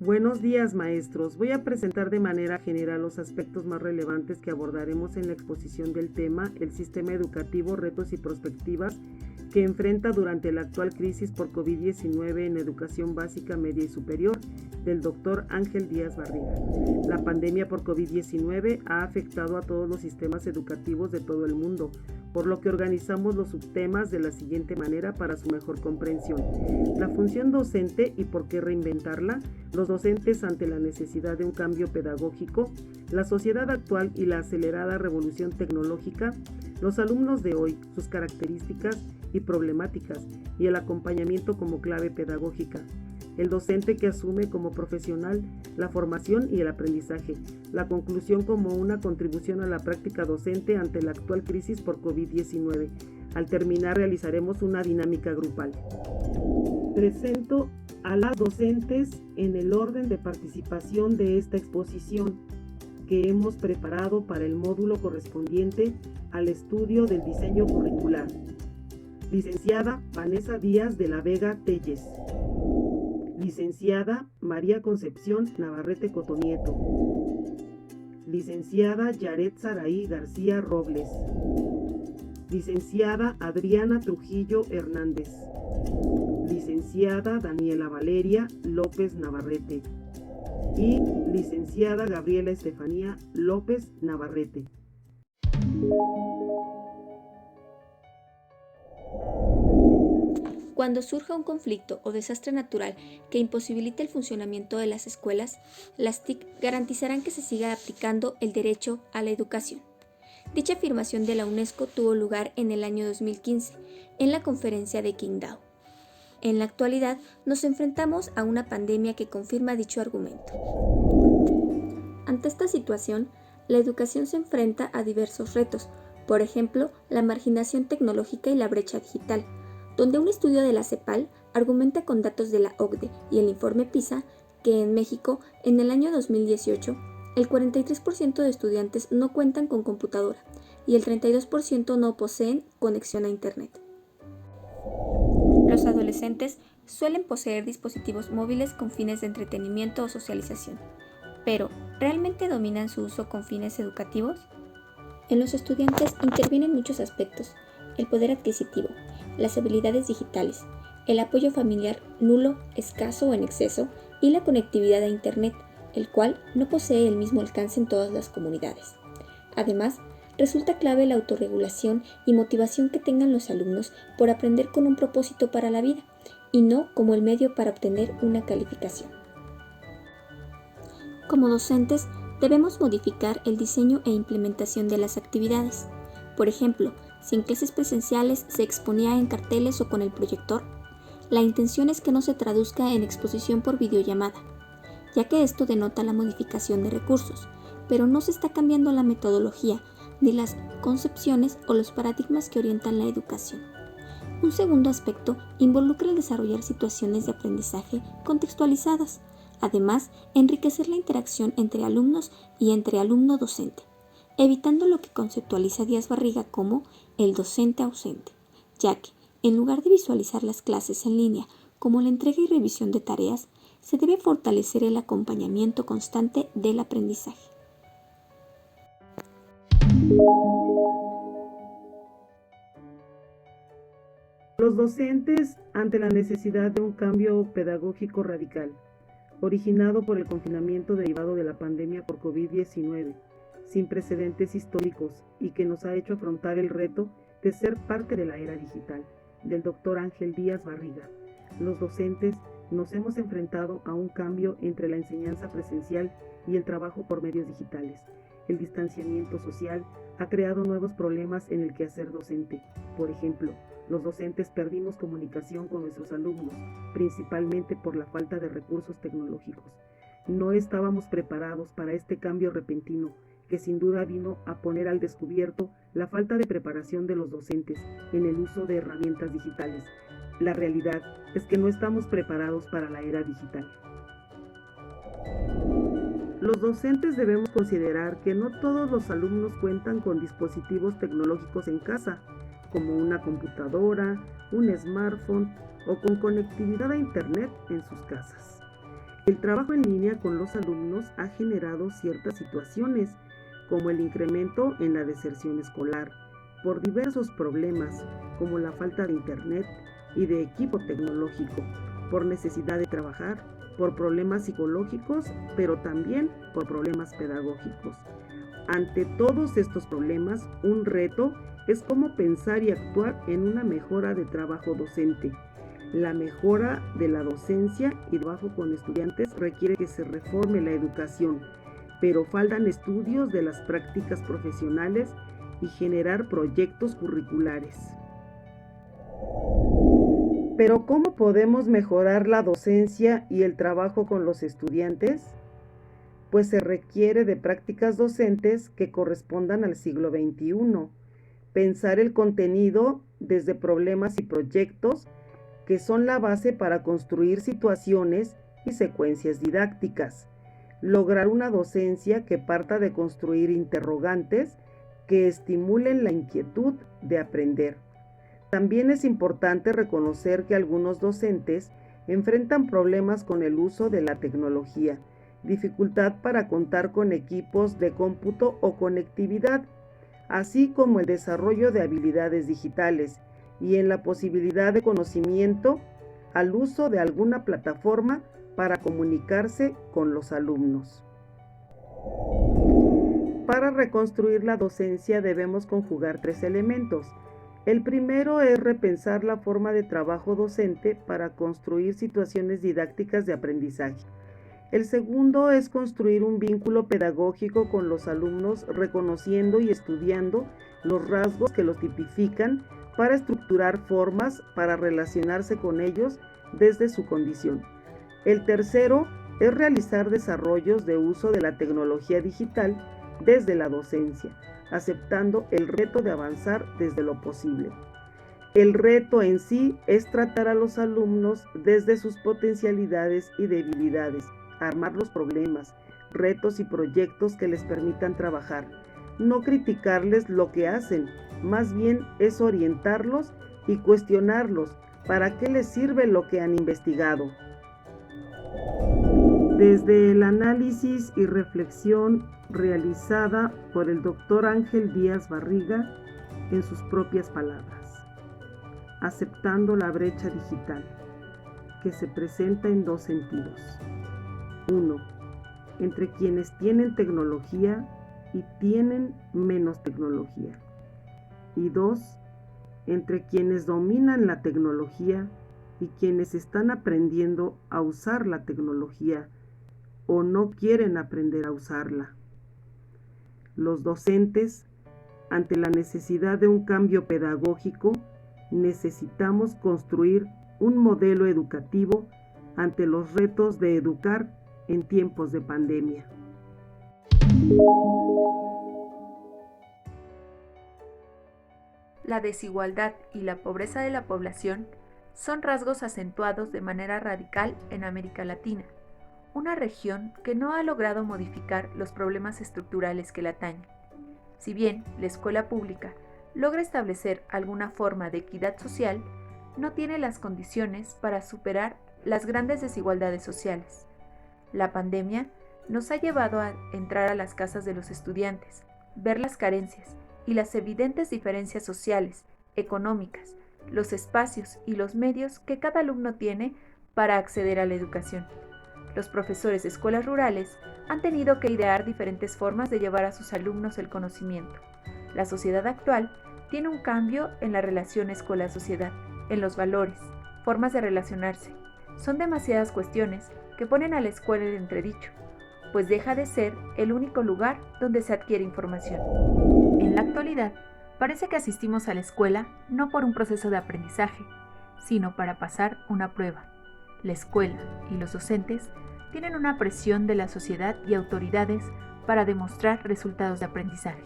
Buenos días, maestros. Voy a presentar de manera general los aspectos más relevantes que abordaremos en la exposición del tema El sistema educativo, retos y perspectivas que enfrenta durante la actual crisis por COVID-19 en educación básica, media y superior, del doctor Ángel Díaz Barriga. La pandemia por COVID-19 ha afectado a todos los sistemas educativos de todo el mundo, por lo que organizamos los subtemas de la siguiente manera para su mejor comprensión. La función docente y por qué reinventarla, los docentes ante la necesidad de un cambio pedagógico, la sociedad actual y la acelerada revolución tecnológica, los alumnos de hoy, sus características y problemáticas, y el acompañamiento como clave pedagógica. El docente que asume como profesional la formación y el aprendizaje, la conclusión como una contribución a la práctica docente ante la actual crisis por COVID-19. Al terminar realizaremos una dinámica grupal. Presento a las docentes en el orden de participación de esta exposición que hemos preparado para el módulo correspondiente al estudio del diseño curricular. Licenciada Vanessa Díaz de la Vega Telles. Licenciada María Concepción Navarrete Cotonieto. Licenciada Yaret Saraí García Robles. Licenciada Adriana Trujillo Hernández. Licenciada Daniela Valeria López Navarrete. Y licenciada Gabriela Estefanía López Navarrete. Cuando surja un conflicto o desastre natural que imposibilite el funcionamiento de las escuelas, las TIC garantizarán que se siga aplicando el derecho a la educación. Dicha afirmación de la UNESCO tuvo lugar en el año 2015, en la conferencia de Qingdao. En la actualidad, nos enfrentamos a una pandemia que confirma dicho argumento. Ante esta situación, la educación se enfrenta a diversos retos, por ejemplo, la marginación tecnológica y la brecha digital, donde un estudio de la CEPAL argumenta con datos de la OCDE y el informe PISA que en México, en el año 2018, el 43% de estudiantes no cuentan con computadora y el 32% no poseen conexión a Internet. Los adolescentes suelen poseer dispositivos móviles con fines de entretenimiento o socialización, pero ¿realmente dominan su uso con fines educativos? En los estudiantes intervienen muchos aspectos: el poder adquisitivo, las habilidades digitales, el apoyo familiar nulo, escaso o en exceso, y la conectividad a Internet, el cual no posee el mismo alcance en todas las comunidades. Además, resulta clave la autorregulación y motivación que tengan los alumnos por aprender con un propósito para la vida, y no como el medio para obtener una calificación. Como docentes, debemos modificar el diseño e implementación de las actividades. Por ejemplo, si en clases presenciales se exponía en carteles o con el proyector, la intención es que no se traduzca en exposición por videollamada, ya que esto denota la modificación de recursos, pero no se está cambiando la metodología, ni las concepciones o los paradigmas que orientan la educación. Un segundo aspecto involucra el desarrollar situaciones de aprendizaje contextualizadas, además enriquecer la interacción entre alumnos y entre alumno-docente, evitando lo que conceptualiza Díaz Barriga como el docente ausente, ya que, en lugar de visualizar las clases en línea como la entrega y revisión de tareas, se debe fortalecer el acompañamiento constante del aprendizaje. Los docentes ante la necesidad de un cambio pedagógico radical, originado por el confinamiento derivado de la pandemia por COVID-19, sin precedentes históricos y que nos ha hecho afrontar el reto de ser parte de la era digital, del doctor Ángel Díaz Barriga. Los docentes nos hemos enfrentado a un cambio entre la enseñanza presencial y el trabajo por medios digitales. El distanciamiento social ha creado nuevos problemas en el quehacer docente. Por ejemplo, los docentes perdimos comunicación con nuestros alumnos, principalmente por la falta de recursos tecnológicos. No estábamos preparados para este cambio repentino, que sin duda vino a poner al descubierto la falta de preparación de los docentes en el uso de herramientas digitales. La realidad es que no estamos preparados para la era digital. Los docentes debemos considerar que no todos los alumnos cuentan con dispositivos tecnológicos en casa, como una computadora, un smartphone o con conectividad a Internet en sus casas. El trabajo en línea con los alumnos ha generado ciertas situaciones, como el incremento en la deserción escolar, por diversos problemas, como la falta de Internet y de equipo tecnológico, por necesidad de trabajar, por problemas psicológicos, pero también por problemas pedagógicos. Ante todos estos problemas, un reto es cómo pensar y actuar en una mejora de trabajo docente. La mejora de la docencia y trabajo con estudiantes requiere que se reforme la educación, pero faltan estudios de las prácticas profesionales y generar proyectos curriculares. Pero ¿cómo podemos mejorar la docencia y el trabajo con los estudiantes? Pues se requiere de prácticas docentes que correspondan al siglo XXI. Pensar el contenido desde problemas y proyectos que son la base para construir situaciones y secuencias didácticas. Lograr una docencia que parta de construir interrogantes que estimulen la inquietud de aprender. También es importante reconocer que algunos docentes enfrentan problemas con el uso de la tecnología, dificultad para contar con equipos de cómputo o conectividad, así como el desarrollo de habilidades digitales y en la posibilidad de conocimiento al uso de alguna plataforma para comunicarse con los alumnos. Para reconstruir la docencia debemos conjugar 3 elementos. El primero es repensar la forma de trabajo docente para construir situaciones didácticas de aprendizaje. El segundo es construir un vínculo pedagógico con los alumnos, reconociendo y estudiando los rasgos que los tipifican para estructurar formas para relacionarse con ellos desde su condición. El tercero es realizar desarrollos de uso de la tecnología digital desde la docencia, aceptando el reto de avanzar desde lo posible. El reto en sí es tratar a los alumnos desde sus potencialidades y debilidades, armar los problemas, retos y proyectos que les permitan trabajar. No criticarles lo que hacen, más bien es orientarlos y cuestionarlos para qué les sirve lo que han investigado. Desde el análisis y reflexión realizada por el Dr. Ángel Díaz Barriga en sus propias palabras, aceptando la brecha digital, que se presenta en 2 sentidos. 1. Entre quienes tienen tecnología y tienen menos tecnología. Y 2. Entre quienes dominan la tecnología y quienes están aprendiendo a usar la tecnología o no quieren aprender a usarla. Los docentes, ante la necesidad de un cambio pedagógico, necesitamos construir un modelo educativo ante los retos de educar en tiempos de pandemia. La desigualdad y la pobreza de la población son rasgos acentuados de manera radical en América Latina, una región que no ha logrado modificar los problemas estructurales que la atañen. Si bien la escuela pública logra establecer alguna forma de equidad social, no tiene las condiciones para superar las grandes desigualdades sociales. La pandemia nos ha llevado a entrar a las casas de los estudiantes, ver las carencias y las evidentes diferencias sociales, económicas, los espacios y los medios que cada alumno tiene para acceder a la educación. Los profesores de escuelas rurales han tenido que idear diferentes formas de llevar a sus alumnos el conocimiento. La sociedad actual tiene un cambio en la relación escuela-sociedad, en los valores, formas de relacionarse. Son demasiadas cuestiones que ponen a la escuela en entredicho, pues deja de ser el único lugar donde se adquiere información. En la actualidad, parece que asistimos a la escuela no por un proceso de aprendizaje, sino para pasar una prueba. La escuela y los docentes tienen una presión de la sociedad y autoridades para demostrar resultados de aprendizaje.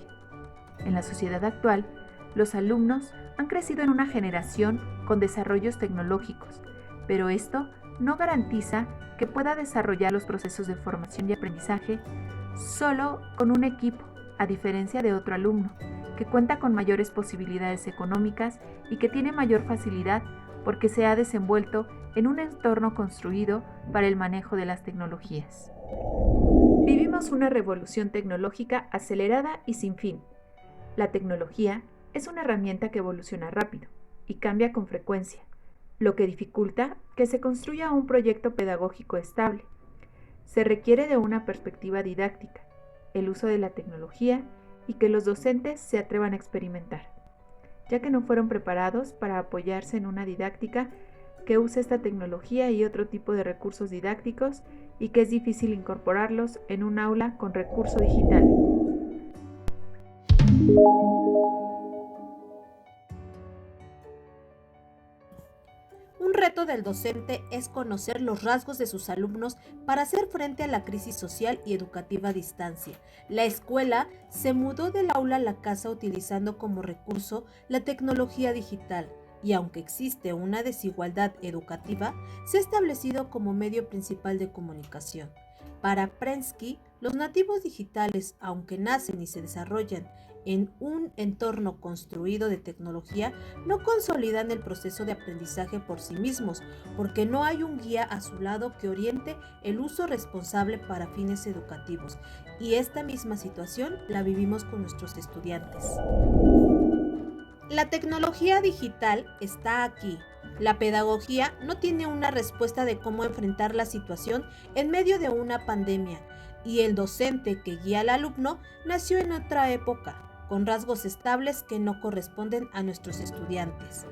En la sociedad actual, los alumnos han crecido en una generación con desarrollos tecnológicos, pero esto no garantiza que pueda desarrollar los procesos de formación y aprendizaje solo con un equipo, a diferencia de otro alumno, que cuenta con mayores posibilidades económicas y que tiene mayor facilidad porque se ha desenvuelto en un entorno construido para el manejo de las tecnologías. Vivimos una revolución tecnológica acelerada y sin fin. La tecnología es una herramienta que evoluciona rápido y cambia con frecuencia, lo que dificulta que se construya un proyecto pedagógico estable. Se requiere de una perspectiva didáctica, el uso de la tecnología y que los docentes se atrevan a experimentar, ya que no fueron preparados para apoyarse en una didáctica que use esta tecnología y otro tipo de recursos didácticos y que es difícil incorporarlos en un aula con recurso digital. Un reto del docente es conocer los rasgos de sus alumnos para hacer frente a la crisis social y educativa a distancia. La escuela se mudó del aula a la casa utilizando como recurso la tecnología digital y aunque existe una desigualdad educativa, se ha establecido como medio principal de comunicación. Para Prensky, los nativos digitales, aunque nacen y se desarrollan en un entorno construido de tecnología, no consolidan el proceso de aprendizaje por sí mismos, porque no hay un guía a su lado que oriente el uso responsable para fines educativos. Y esta misma situación la vivimos con nuestros estudiantes. La tecnología digital está aquí. La pedagogía no tiene una respuesta de cómo enfrentar la situación en medio de una pandemia, y el docente que guía al alumno nació en otra época, con rasgos estables que no corresponden a nuestros estudiantes.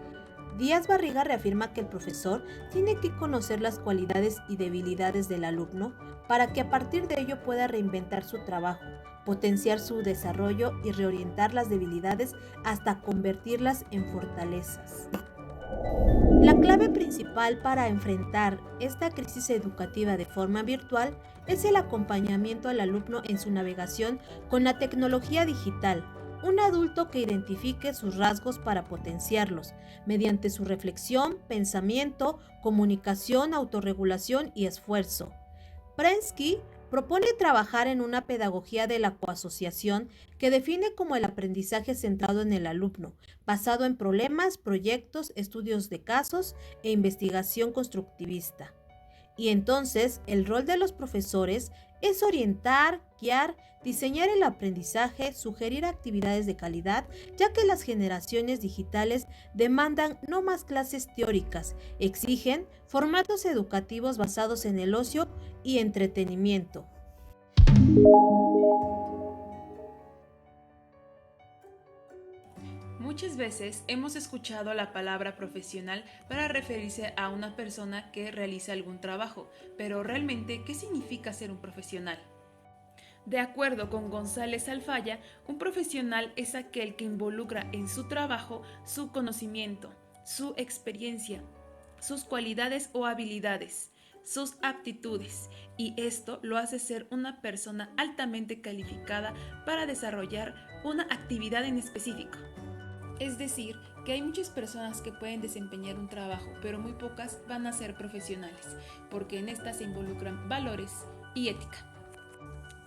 Díaz Barriga reafirma que el profesor tiene que conocer las cualidades y debilidades del alumno para que a partir de ello pueda reinventar su trabajo, potenciar su desarrollo y reorientar las debilidades hasta convertirlas en fortalezas. La clave principal para enfrentar esta crisis educativa de forma virtual es el acompañamiento al alumno en su navegación con la tecnología digital. Un adulto que identifique sus rasgos para potenciarlos, mediante su reflexión, pensamiento, comunicación, autorregulación y esfuerzo. Prensky propone trabajar en una pedagogía de la coasociación que define como el aprendizaje centrado en el alumno, basado en problemas, proyectos, estudios de casos e investigación constructivista. Y entonces el rol de los profesores es orientar, guiar, diseñar el aprendizaje, sugerir actividades de calidad, ya que las generaciones digitales demandan no más clases teóricas, exigen formatos educativos basados en el ocio y entretenimiento. Muchas veces hemos escuchado la palabra profesional para referirse a una persona que realiza algún trabajo, pero realmente, ¿qué significa ser un profesional? De acuerdo con González Alfaya, un profesional es aquel que involucra en su trabajo su conocimiento, su experiencia, sus cualidades o habilidades, sus aptitudes, y esto lo hace ser una persona altamente calificada para desarrollar una actividad en específico. Es decir, que hay muchas personas que pueden desempeñar un trabajo, pero muy pocas van a ser profesionales, porque en estas se involucran valores y ética.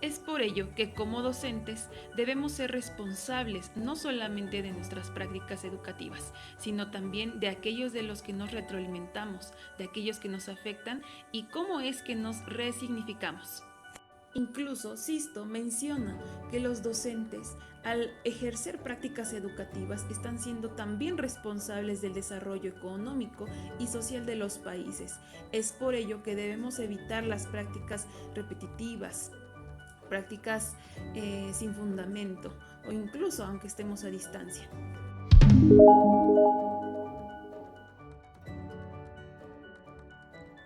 Es por ello que como docentes debemos ser responsables no solamente de nuestras prácticas educativas, sino también de aquellos de los que nos retroalimentamos, de aquellos que nos afectan y cómo es que nos resignificamos. Incluso Sisto menciona que los docentes, al ejercer prácticas educativas, están siendo también responsables del desarrollo económico y social de los países. Es por ello que debemos evitar las prácticas repetitivas, prácticas sin fundamento o incluso aunque estemos a distancia.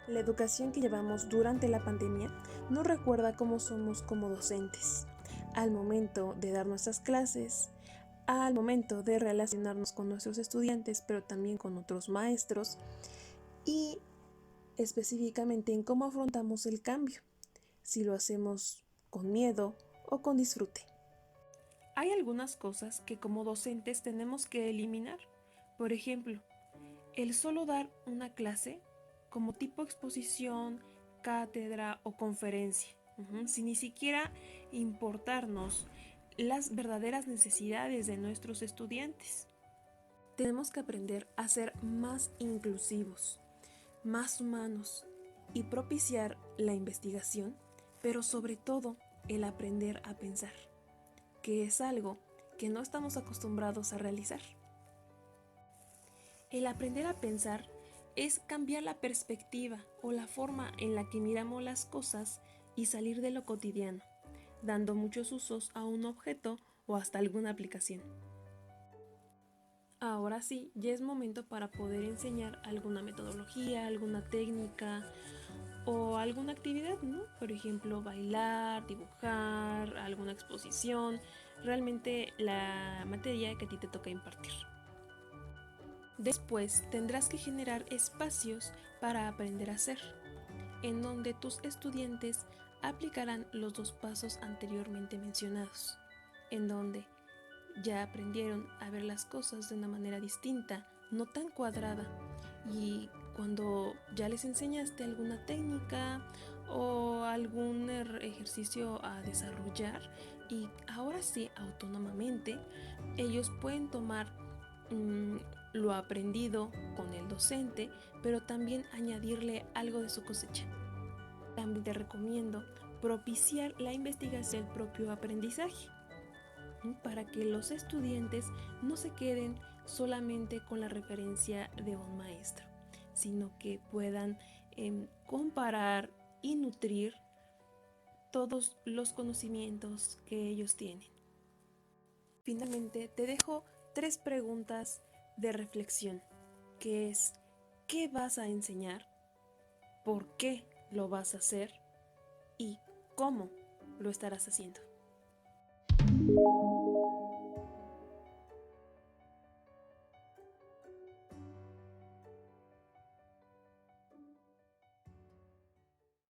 La educación que llevamos durante la pandemia nos recuerda cómo somos como docentes. Al momento de dar nuestras clases, al momento de relacionarnos con nuestros estudiantes, pero también con otros maestros, y específicamente en cómo afrontamos el cambio, si lo hacemos con miedo o con disfrute. Hay algunas cosas que como docentes tenemos que eliminar. Por ejemplo, el solo dar una clase como tipo exposición, cátedra o conferencia, sin ni siquiera importarnos las verdaderas necesidades de nuestros estudiantes. Tenemos que aprender a ser más inclusivos, más humanos y propiciar la investigación, pero sobre todo el aprender a pensar, que es algo que no estamos acostumbrados a realizar. El aprender a pensar es cambiar la perspectiva o la forma en la que miramos las cosas y salir de lo cotidiano, dando muchos usos a un objeto o hasta alguna aplicación. Ahora sí, ya es momento para poder enseñar alguna metodología, alguna técnica o alguna actividad, ¿no? Por ejemplo, bailar, dibujar, alguna exposición, realmente la materia que a ti te toca impartir. Después tendrás que generar espacios para aprender a hacer, en donde tus estudiantes aplicarán los 2 pasos anteriormente mencionados, en donde ya aprendieron a ver las cosas de una manera distinta, no tan cuadrada, y cuando ya les enseñaste alguna técnica o algún ejercicio a desarrollar, y ahora sí autónomamente ellos pueden tomar lo aprendido con el docente, pero también añadirle algo de su cosecha. También te recomiendo propiciar la investigación del propio aprendizaje, para que los estudiantes no se queden solamente con la referencia de un maestro, sino que puedan comparar y nutrir todos los conocimientos que ellos tienen. Finalmente, te dejo 3 preguntas de reflexión, que es: ¿qué vas a enseñar? ¿Por qué lo vas a hacer? ¿Y cómo lo estarás haciendo?